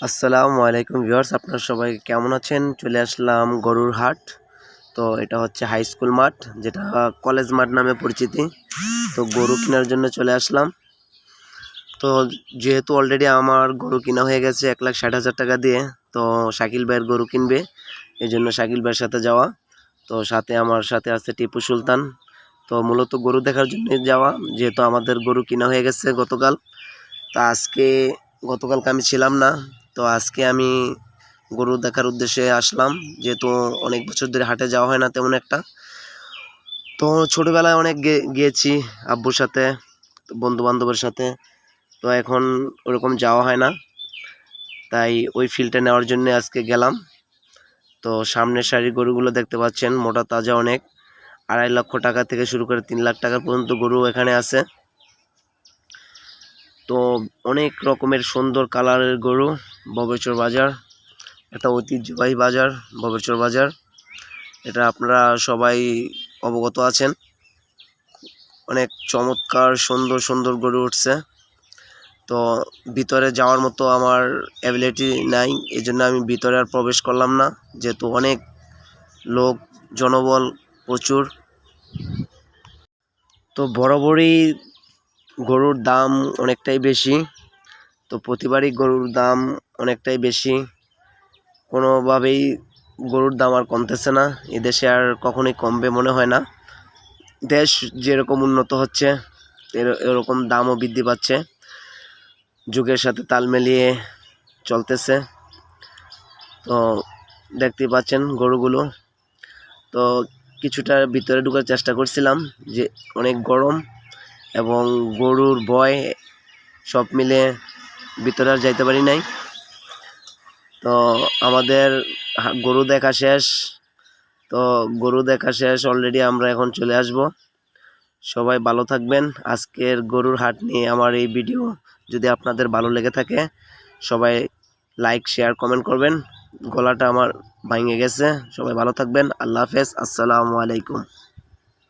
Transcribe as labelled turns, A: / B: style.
A: আসসালামু আলাইকুম ভিউয়ার্স, আপনারা সবাই কেমন আছেন? চলে আসলাম গরুর হাট। তো এটা হচ্ছে হাই স্কুল মাঠ, যেটা কলেজ মাঠ নামে পরিচিতি। তো গরু কেনার জন্য চলে আসলাম। তো যেহেতু অলরেডি আমার গরু কিনা হয়ে গেছে 1,60,000 টাকা দিয়ে, তো শাকিল ভাইয়ের গরু কিনবে, এই জন্য শাকিল ভাইয়ের সাথে যাওয়া। তো সাথে আমার সাথে আছে টিপু সুলতান। তো মূলত গরু দেখার জন্য যাওয়া, যেহেতু আমাদের গরু কিনা হয়ে গেছে গতকাল। তো গতকালকে আমি ছিলাম না, তো আজকে আমি গরু দেখার উদ্দেশ্যে আসলাম, যেহেতু অনেক বছর ধরে হাটে যাওয়া হয় না তেমন একটা। তো ছোটোবেলায় অনেক গিয়েছি আব্বুর সাথে, বন্ধু বান্ধবের সাথে। তো এখন ওরকম যাওয়া হয় না, তাই ওই ফিল্ডটা নেওয়ার জন্য আজকে গেলাম। তো সামনের সারির গরুগুলো দেখতে পাচ্ছেন, মোটা তাজা অনেক। 2.5 লক্ষ টাকা থেকে শুরু করে 3 লাখ টাকা পর্যন্ত গরু এখানে আছে। তো অনেক রকমের সুন্দর কালারের গরু। ববেচর বাজার একটা ঐতিহ্যবাহী বাজার, ববেচর বাজার। এটা আপনারা সবাই অবগত আছেন। অনেক চমৎকার সুন্দর সুন্দর গরু উঠছে। তো ভিতরে যাওয়ার মতো আমার অ্যাবিলিটি নাই, এই জন্য আমি ভিতরে আর প্রবেশ করলাম না, যেহেতু অনেক লোক, জনবল প্রচুর। তো বরাবরই গরুর দাম অনেকটাই বেশি। তো প্রতিবারই গরুর দাম অনেকটাই বেশি, কোনোভাবেই গরুর দাম আর কমতেছে না। এদেশে আর কখনোই কমবে মনে হয় না। দেশ যেরকম উন্নত হচ্ছে, এরকম দামও বৃদ্ধি পাচ্ছে, যুগের সাথে তাল মিলিয়ে চলতেছে। তো দেখতেই পাচ্ছেন গরুগুলো। তো কিছুটা ভিতরে ঢোকার চেষ্টা করছিলাম, যে অনেক গরম এবং গরুর ভয়, সব মিলে ভিতরে আর যাইতে পারি নাই। তো আমাদের গরু দেখা শেষ। অলরেডি আমরা এখন চলে আসব। সবাই ভালো থাকবেন। আজকের গরুর হাট নিয়ে আমার এই ভিডিও যদি আপনাদের ভালো লেগে থাকে, সবাই লাইক, শেয়ার, কমেন্ট করবেন। গলাটা আমার ভেঙে গেছে। সবাই ভালো থাকবেন। আল্লাহ হাফেজ। আসসালামু আলাইকুম।